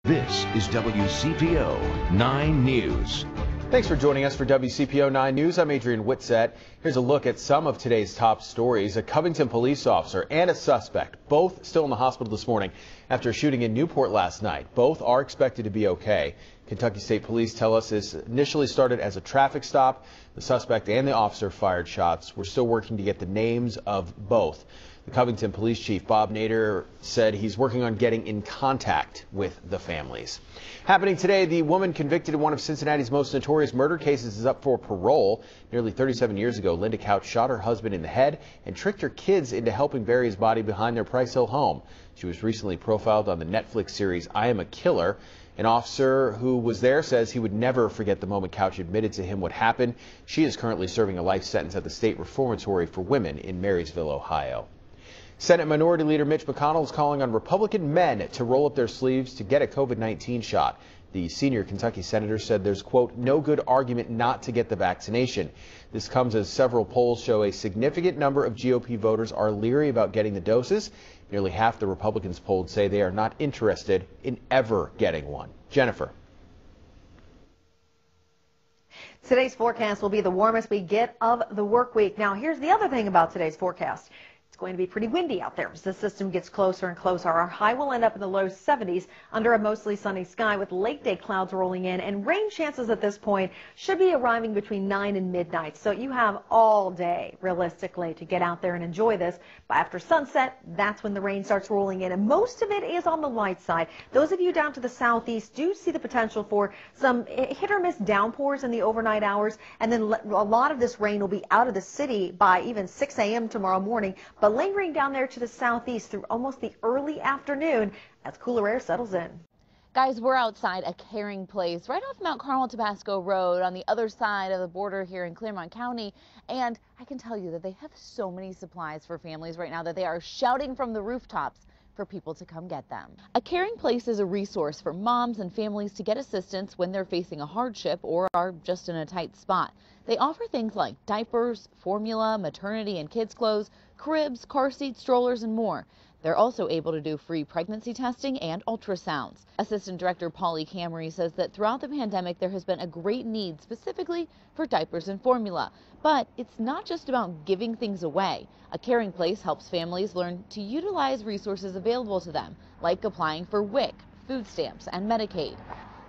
This is WCPO 9 News. Thanks for joining us for WCPO 9 News. I'm Adrian Whitsett. Here's a look at some of today's top stories. A Covington police officer and a suspect, both still in the hospital this morning after a shooting in Newport last night. Both are expected to be okay. Kentucky State Police tell us this initially started as a traffic stop. The suspect and the officer fired shots. We're still working to get the names of both. The Covington Police Chief, Bob Nader, said he's working on getting in contact with the families. Happening today, the woman convicted in one of Cincinnati's most notorious murder cases is up for parole. Nearly 37 years ago, Linda Couch shot her husband in the head and tricked her kids into helping bury his body behind their Price Hill home. She was recently profiled on the Netflix series I Am a Killer. An officer who was there says he would never forget the moment Couch admitted to him what happened. She is currently serving a life sentence at the State Reformatory for Women in Marysville, Ohio. Senate Minority Leader Mitch McConnell is calling on Republican men to roll up their sleeves to get a COVID-19 shot. The senior Kentucky senator said there's, quote, no good argument not to get the vaccination. This comes as several polls show a significant number of GOP voters are leery about getting the doses. Nearly half the Republicans polled say they are not interested in ever getting one. Jennifer. Today's forecast will be the warmest we get of the work week. Now, here's the other thing about today's forecast. It's going to be pretty windy out there as the system gets closer and closer. Our high will end up in the low 70s under a mostly sunny sky with late day clouds rolling in, and rain chances at this point should be arriving between 9 and midnight. So you have all day realistically to get out there and enjoy this. But after sunset, that's when the rain starts rolling in, and most of it is on the light side. Those of you down to the southeast do see the potential for some hit or miss downpours in the overnight hours, and then a lot of this rain will be out of the city by even 6 a.m. tomorrow morning. But lingering down there to the southeast through almost the early afternoon as cooler air settles in. Guys, we're outside a caring place right off Mount Carmel Tabasco Road on the other side of the border here in Claremont County. And I can tell you that they have so many supplies for families right now that they are shouting from the rooftops for people to come get them. A caring place is a resource for moms and families to get assistance when they're facing a hardship or are just in a tight spot. They offer things like diapers, formula, maternity and kids clothes, cribs, car seats, strollers, and more. They're also able to do free pregnancy testing and ultrasounds. Assistant Director Polly Camry says that throughout the pandemic there has been a great need specifically for diapers and formula. But it's not just about giving things away. A caring place helps families learn to utilize resources available to them, like applying for WIC, food stamps, and Medicaid.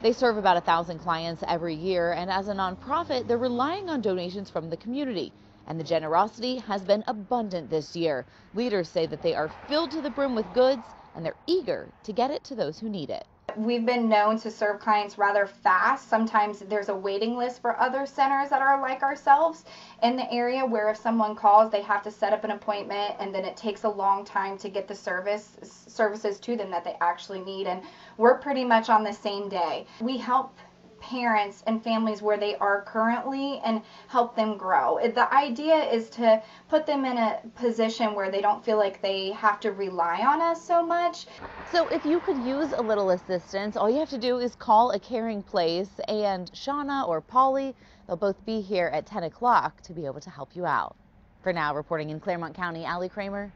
They serve about 1,000 clients every year, and as a nonprofit, they're relying on donations from the community. And the generosity has been abundant this year. Leaders say that they are filled to the brim with goods, and they're eager to get it to those who need it. We've been known to serve clients rather fast. Sometimes there's a waiting list for other centers that are like ourselves in the area where if someone calls, they have to set up an appointment, and then it takes a long time to get the services to them that they actually need. And we're pretty much on the same day. We help parents and families where they are currently and help them grow. The idea is to put them in a position where they don't feel like they have to rely on us so much. So if you could use a little assistance, all you have to do is call a caring place, and Shauna or Polly, they'll both be here at 10 o'clock to be able to help you out. For now, reporting in Claremont County, Allie Kramer,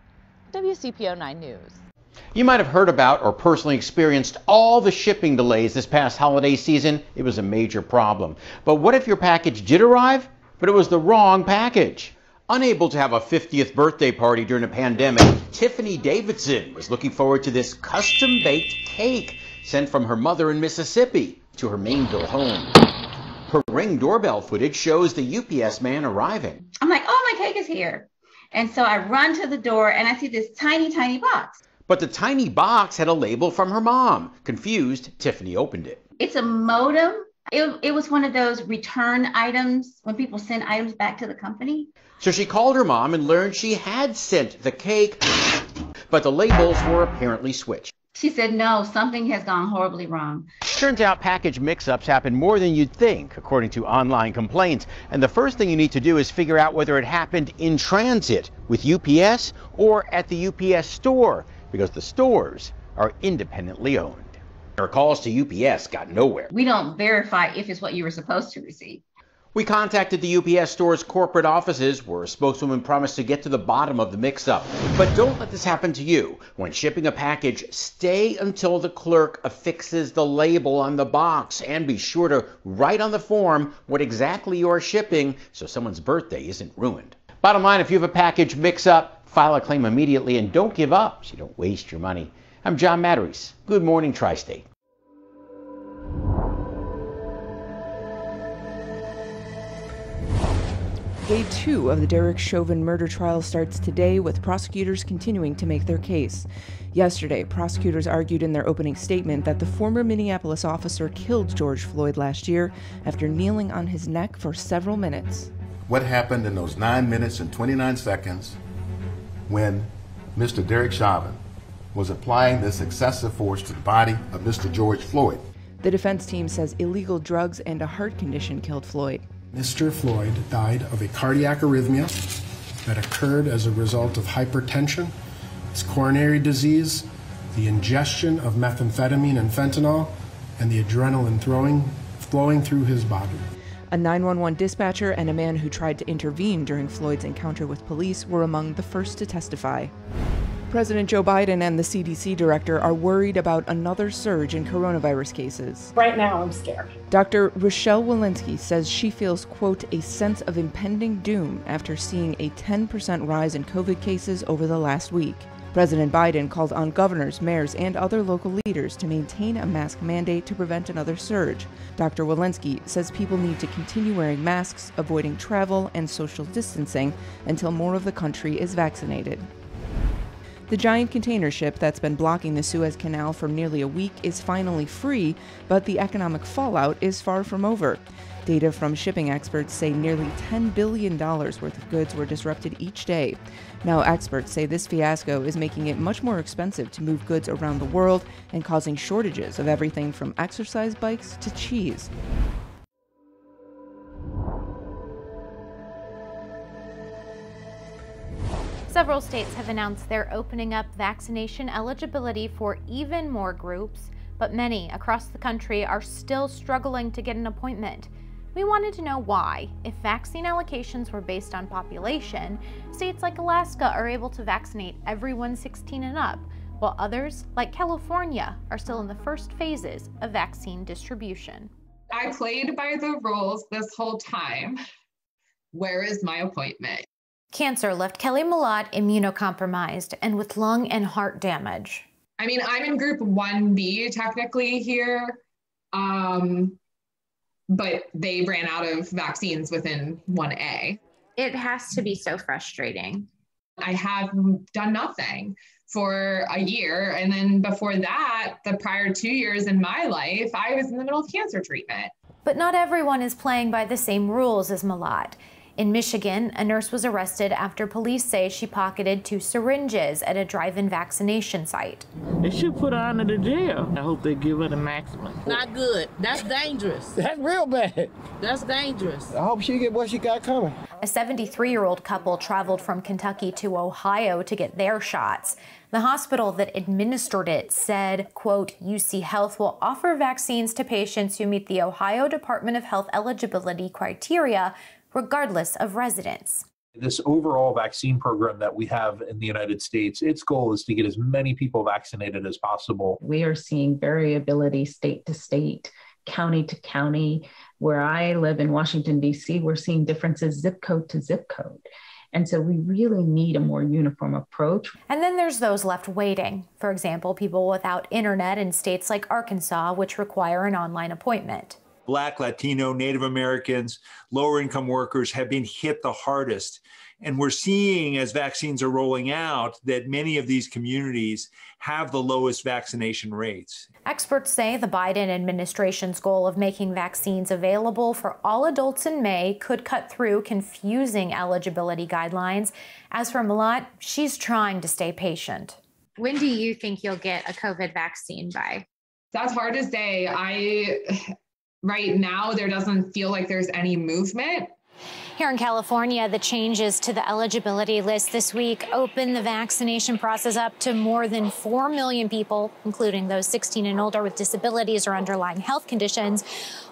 WCPO 9 News. You might have heard about or personally experienced all the shipping delays this past holiday season. It was a major problem. But what if your package did arrive, but it was the wrong package? Unable to have a 50th birthday party during a pandemic, Tiffany Davidson was looking forward to this custom-baked cake sent from her mother in Mississippi to her Mainville home. Her Ring doorbell footage shows the UPS man arriving. I'm like, oh, my cake is here. And so I run to the door and I see this tiny, tiny box. But the tiny box had a label from her mom. Confused, Tiffany opened it. It's a modem. It was one of those return items when people send items back to the company. So she called her mom and learned she had sent the cake, but the labels were apparently switched. She said, no, something has gone horribly wrong. Turns out package mix-ups happen more than you'd think, according to online complaints. And the first thing you need to do is figure out whether it happened in transit with UPS or at the UPS store, because the stores are independently owned. Our calls to UPS got nowhere. We don't verify if it's what you were supposed to receive. We contacted the UPS store's corporate offices where a spokeswoman promised to get to the bottom of the mix-up. But don't let this happen to you. When shipping a package, stay until the clerk affixes the label on the box, and be sure to write on the form what exactly you're shipping so someone's birthday isn't ruined. Bottom line, if you have a package mix-up, file a claim immediately and don't give up so you don't waste your money. I'm John Matteries. Good morning, Tri-State. Day 2 of the Derek Chauvin murder trial starts today, with prosecutors continuing to make their case. Yesterday, prosecutors argued in their opening statement that the former Minneapolis officer killed George Floyd last year after kneeling on his neck for several minutes. What happened in those 9 minutes and 29 seconds when Mr. Derek Chauvin was applying this excessive force to the body of Mr. George Floyd? The defense team says illegal drugs and a heart condition killed Floyd. Mr. Floyd died of a cardiac arrhythmia that occurred as a result of hypertension, his coronary disease, the ingestion of methamphetamine and fentanyl, and the adrenaline flowing through his body. A 911 dispatcher and a man who tried to intervene during Floyd's encounter with police were among the first to testify. President Joe Biden and the CDC director are worried about another surge in coronavirus cases. Right now, I'm scared. Dr. Rochelle Walensky says she feels, quote, a sense of impending doom after seeing a 10% rise in COVID cases over the last week. President Biden called on governors, mayors, and other local leaders to maintain a mask mandate to prevent another surge. Dr. Walensky says people need to continue wearing masks, avoiding travel, and social distancing until more of the country is vaccinated. The giant container ship that's been blocking the Suez Canal for nearly a week is finally free, but the economic fallout is far from over. Data from shipping experts say nearly $10 billion worth of goods were disrupted each day. Now, experts say this fiasco is making it much more expensive to move goods around the world and causing shortages of everything from exercise bikes to cheese. Several states have announced they're opening up vaccination eligibility for even more groups, but many across the country are still struggling to get an appointment. We wanted to know why. If vaccine allocations were based on population, states like Alaska are able to vaccinate everyone 16 and up, while others, like California, are still in the first phases of vaccine distribution. I played by the rules this whole time. Where is my appointment? Cancer left Kelly Millott immunocompromised and with lung and heart damage. I mean, I'm in group 1B technically here, but they ran out of vaccines within 1A. It has to be so frustrating. I have done nothing for a year. And then before that, the prior 2 years in my life, I was in the middle of cancer treatment. But not everyone is playing by the same rules as Millott. In Michigan, a nurse was arrested after police say she pocketed 2 syringes at a drive-in vaccination site. They should put her under the jail. I hope they give her the maximum. Not good. That's dangerous. That's real bad. That's dangerous. I hope she get what she got coming. A 73-year-old couple traveled from Kentucky to Ohio to get their shots. The hospital that administered it said, quote, UC Health will offer vaccines to patients who meet the Ohio Department of Health eligibility criteria, regardless of residence. This overall vaccine program that we have in the United States, its goal is to get as many people vaccinated as possible. We are seeing variability state to state, county to county. Where I live in Washington, D.C., we're seeing differences zip code to zip code. And so we really need a more uniform approach. And then there's those left waiting. For example, people without internet in states like Arkansas, which require an online appointment. Black, Latino, Native Americans, lower income workers have been hit the hardest. And we're seeing as vaccines are rolling out that many of these communities have the lowest vaccination rates. Experts say the Biden administration's goal of making vaccines available for all adults in May could cut through confusing eligibility guidelines. As for Millott, she's trying to stay patient. When do you think you'll get a COVID vaccine by? That's hard to say. Right now, there doesn't feel like there's any movement. Here in California, the changes to the eligibility list this week opened the vaccination process up to more than 4 million people, including those 16 and older with disabilities or underlying health conditions.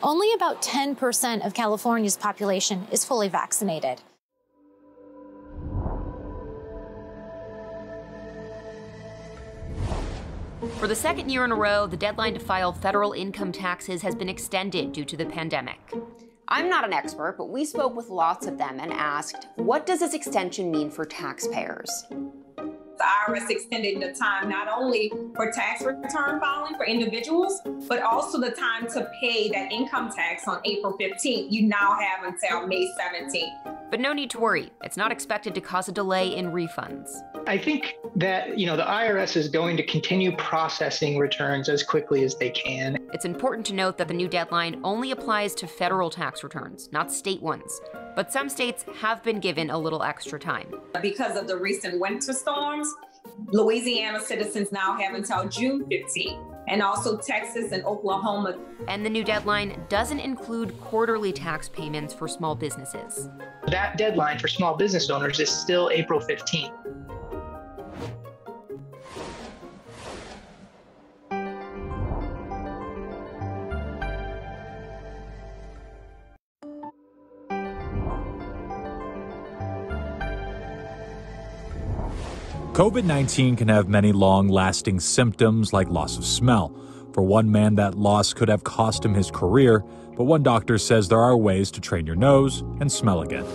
Only about 10% of California's population is fully vaccinated. For the second year in a row, the deadline to file federal income taxes has been extended due to the pandemic. I'm not an expert, but we spoke with lots of them and asked, what does this extension mean for taxpayers? The IRS extended the time not only for tax return filing for individuals, but also the time to pay that income tax on April 15th. You now have until May 17th. But no need to worry. It's not expected to cause a delay in refunds. I think that, the IRS is going to continue processing returns as quickly as they can. It's important to note that the new deadline only applies to federal tax returns, not state ones. But some states have been given a little extra time. Because of the recent winter storms, Louisiana citizens now have until June 15th, and also Texas and Oklahoma. And the new deadline doesn't include quarterly tax payments for small businesses. That deadline for small business owners is still April 15th. COVID-19 can have many long-lasting symptoms like loss of smell. For one man, that loss could have cost him his career, but one doctor says there are ways to train your nose and smell again.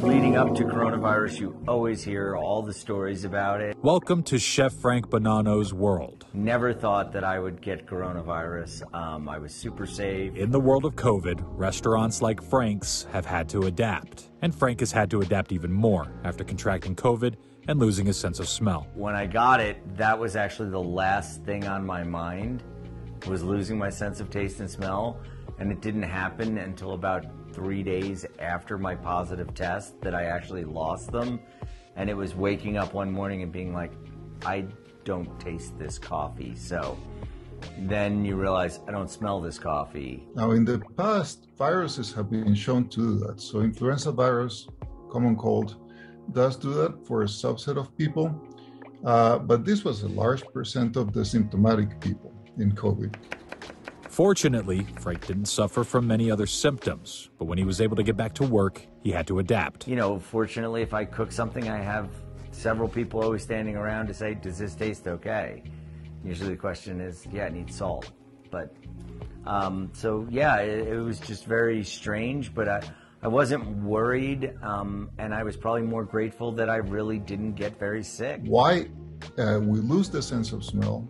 Leading up to coronavirus, you always hear all the stories about it. Welcome to Chef Frank Bonanno's world. Never thought that I would get coronavirus. I was super safe. In the world of COVID, restaurants like Frank's have had to adapt. And Frank has had to adapt even more after contracting COVID and losing his sense of smell. When I got it, that was actually the last thing on my mind, was losing my sense of taste and smell. And it didn't happen until about 3 days after my positive test that I actually lost them. And it was waking up one morning and being like, I don't taste this coffee. So then you realize I don't smell this coffee. Now, in the past, viruses have been shown to do that. So influenza virus, common cold, does do that for a subset of people. But this was a large percent of the symptomatic people in COVID. Fortunately, Frank didn't suffer from many other symptoms, but when he was able to get back to work, he had to adapt. Fortunately, if I cook something, I have several people always standing around to say, does this taste okay? Usually the question is, yeah, it needs salt. But, it was just very strange, but I wasn't worried, and I was probably more grateful that I really didn't get very sick. Why we lose the sense of smell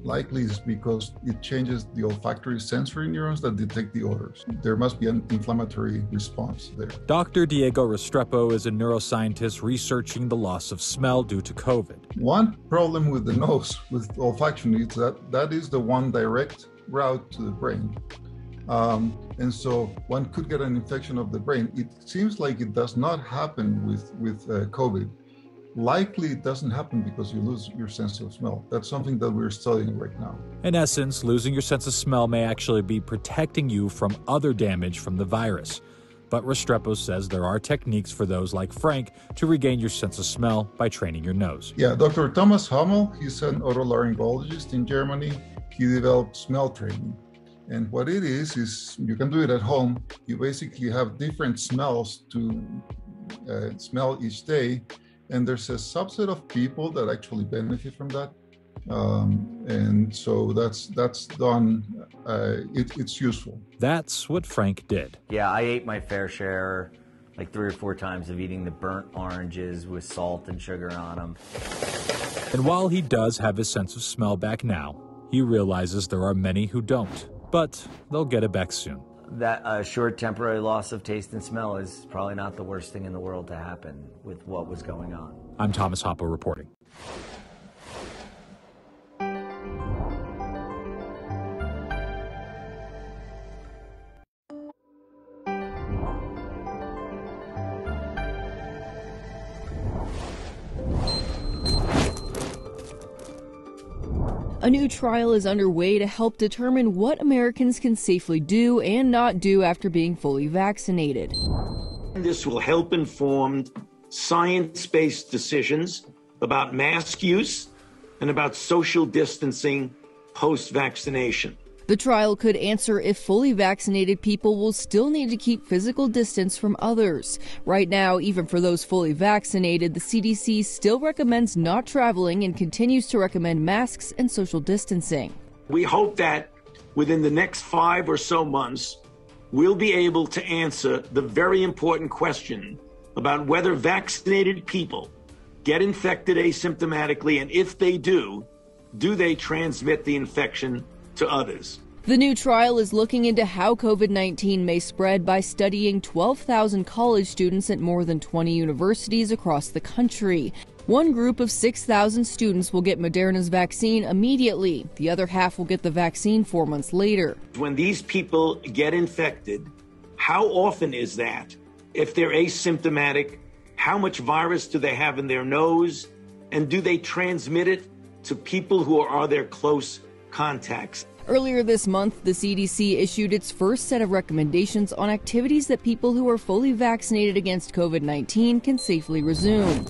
likely is because it changes the olfactory sensory neurons that detect the odors. There must be an inflammatory response there. Dr. Diego Restrepo is a neuroscientist researching the loss of smell due to COVID. One problem with the nose, with olfaction, is that is the one direct route to the brain. And so one could get an infection of the brain. It seems like it does not happen with COVID. Likely it doesn't happen because you lose your sense of smell. That's something that we're studying right now. In essence, losing your sense of smell may actually be protecting you from other damage from the virus. But Restrepo says there are techniques for those like Frank to regain your sense of smell by training your nose. Yeah, Dr. Thomas Hummel, he's an otolaryngologist in Germany. He developed smell training. And what it is you can do it at home. You basically have different smells to smell each day. And there's a subset of people that actually benefit from that. And so that's done, it's useful. That's what Frank did. Yeah, I ate my fair share, like 3 or 4 times, of eating the burnt oranges with salt and sugar on them. And while he does have his sense of smell back now, he realizes there are many who don't, but they'll get it back soon. That short temporary loss of taste and smell is probably not the worst thing in the world to happen with what was going on. I'm Thomas Hoppo reporting. A A new trial is underway to help determine what Americans can safely do and not do after being fully vaccinated. This will help inform science-based decisions about mask use and about social distancing post-vaccination. The trial could answer if fully vaccinated people will still need to keep physical distance from others. Right now, even for those fully vaccinated, the CDC still recommends not traveling and continues to recommend masks and social distancing. We hope that within the next 5 or so months, we'll be able to answer the very important question about whether vaccinated people get infected asymptomatically, and if they do they transmit the infection to others. The new trial is looking into how COVID-19 may spread by studying 12,000 college students at more than 20 universities across the country. One group of 6,000 students will get Moderna's vaccine immediately. The other half will get the vaccine 4 months later. When these people get infected, how often is that? If they're asymptomatic, how much virus do they have in their nose? And do they transmit it to people who are their close contacts? Earlier this month, the CDC issued its first set of recommendations on activities that people who are fully vaccinated against COVID-19 can safely resume.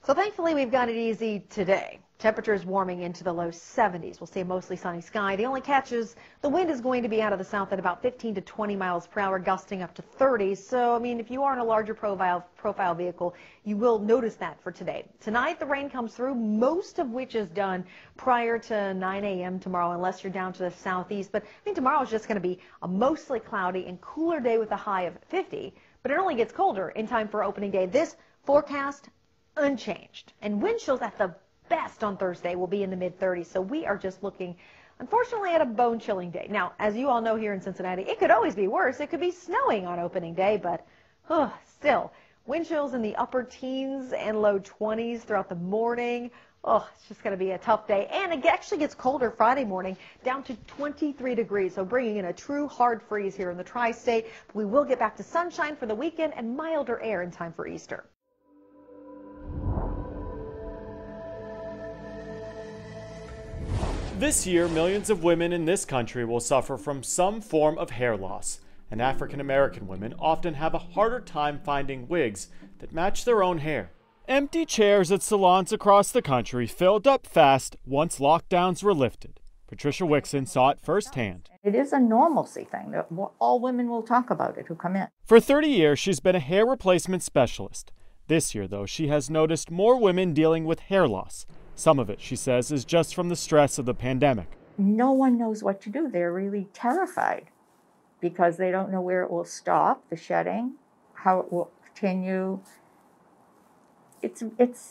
So thankfully, we've got it easy today. Temperatures warming into the low 70s. We'll see a mostly sunny sky. The only catch is the wind is going to be out of the south at about 15 to 20 miles per hour, gusting up to 30. So, I mean, if you are in a larger profile vehicle, you will notice that for today. Tonight, the rain comes through, most of which is done prior to 9 a.m. tomorrow, unless you're down to the southeast. But I think tomorrow is just going to be a mostly cloudy and cooler day with a high of 50. But it only gets colder in time for opening day. This forecast unchanged. And wind chills at the best on Thursday will be in the mid-30s. So we are just looking, unfortunately, at a bone-chilling day. Now, as you all know here in Cincinnati, it could always be worse. It could be snowing on opening day, but still, wind chills in the upper teens and low 20s throughout the morning. It's just going to be a tough day. And it actually gets colder Friday morning, down to 23 degrees. So bringing in a true hard freeze here in the tri-state. We will get back to sunshine for the weekend and milder air in time for Easter. This year, millions of women in this country will suffer from some form of hair loss, and African American women often have a harder time finding wigs that match their own hair. Empty chairs at salons across the country filled up fast once lockdowns were lifted. Patricia Wixson saw it firsthand. It is a normalcy thing. All women will talk about it who come in. For 30 years, she's been a hair replacement specialist. This year, though, she has noticed more women dealing with hair loss. Some of it, she says, is just from the stress of the pandemic. No one knows what to do. They're really terrified because they don't know where it will stop, the shedding, how it will continue. It's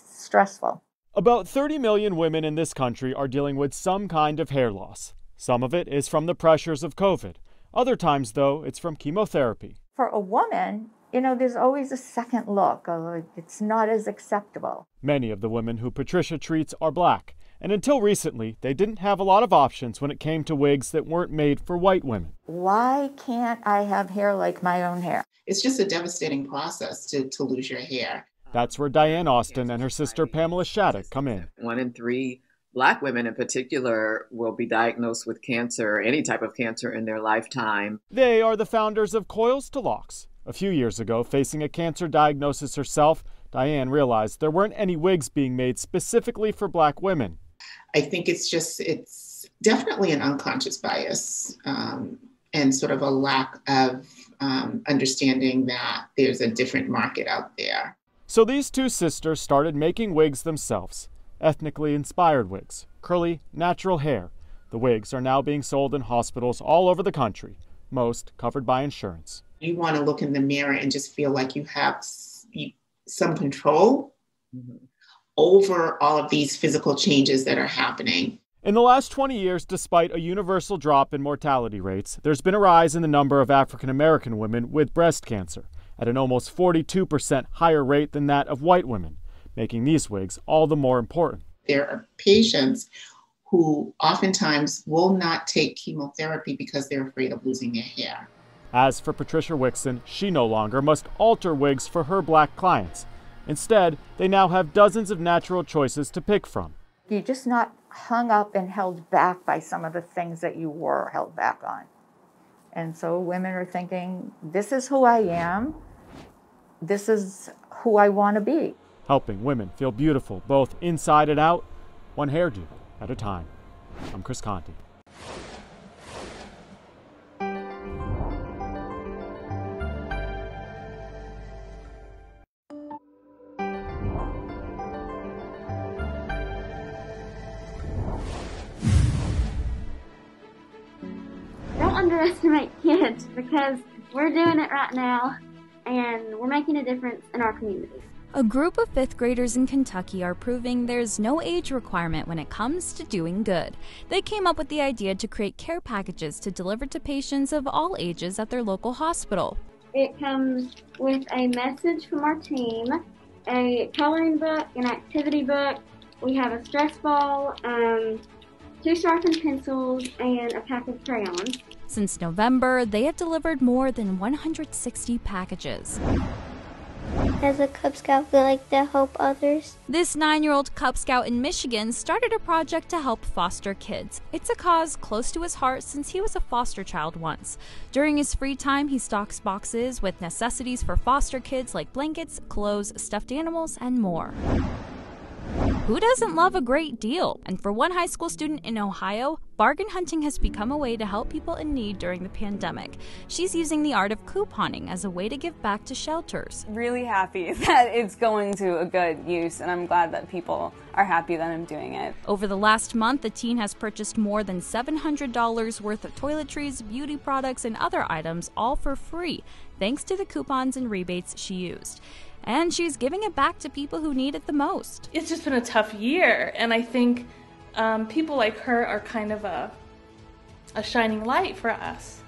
stressful. About 30 million women in this country are dealing with some kind of hair loss. Some of it is from the pressures of COVID. Other times, though, it's from chemotherapy. For a woman, there's always a second look. It's not as acceptable. Many of the women who Patricia treats are black, and until recently, they didn't have a lot of options when it came to wigs that weren't made for white women. Why can't I have hair like my own hair? It's just a devastating process to lose your hair. That's where Diane Austin and her sister Pamela Shattuck come in. 1 in 3 Black women in particular will be diagnosed with cancer, any type of cancer in their lifetime. They are the founders of Coils to Locks. A few years ago, facing a cancer diagnosis herself, Diane realized there weren't any wigs being made specifically for black women. I think it's definitely an unconscious bias and sort of a lack of understanding that there's a different market out there. So these two sisters started making wigs themselves, ethnically inspired wigs, curly, natural hair. The wigs are now being sold in hospitals all over the country, most covered by insurance. You want to look in the mirror and just feel like you have some control over all of these physical changes that are happening. In the last 20 years, despite a universal drop in mortality rates, there's been a rise in the number of African American women with breast cancer, at an almost 42% higher rate than that of white women, making these wigs all the more important. There are patients who oftentimes will not take chemotherapy because they're afraid of losing their hair. As for Patricia Wixson, she no longer must alter wigs for her black clients. Instead, they now have dozens of natural choices to pick from. You're just not hung up and held back by some of the things that you were held back on. And so women are thinking, this is who I am. This is who I want to be. Helping women feel beautiful, both inside and out, one hairdo at a time. I'm Chris Conti. Don't underestimate kids, because we're doing it right now and we're making a difference in our community. A group of 5th graders in Kentucky are proving there's no age requirement when it comes to doing good. They came up with the idea to create care packages to deliver to patients of all ages at their local hospital. It comes with a message from our team, a coloring book, an activity book. We have a stress ball, 2 sharpened pencils, and a pack of crayons. Since November, they have delivered more than 160 packages. As a Cub Scout, we like to help others. This 9-year-old Cub Scout in Michigan started a project to help foster kids. It's a cause close to his heart since he was a foster child once. During his free time, he stocks boxes with necessities for foster kids like blankets, clothes, stuffed animals, and more. Who doesn't love a great deal? And for one high school student in Ohio, bargain hunting has become a way to help people in need during the pandemic. She's using the art of couponing as a way to give back to shelters. Really happy that it's going to a good use, and I'm glad that people are happy that I'm doing it. Over the last month, the teen has purchased more than $700 worth of toiletries, beauty products, and other items, all for free, thanks to the coupons and rebates she used. And she's giving it back to people who need it the most. It's just been a tough year, and I think people like her are kind of a shining light for us.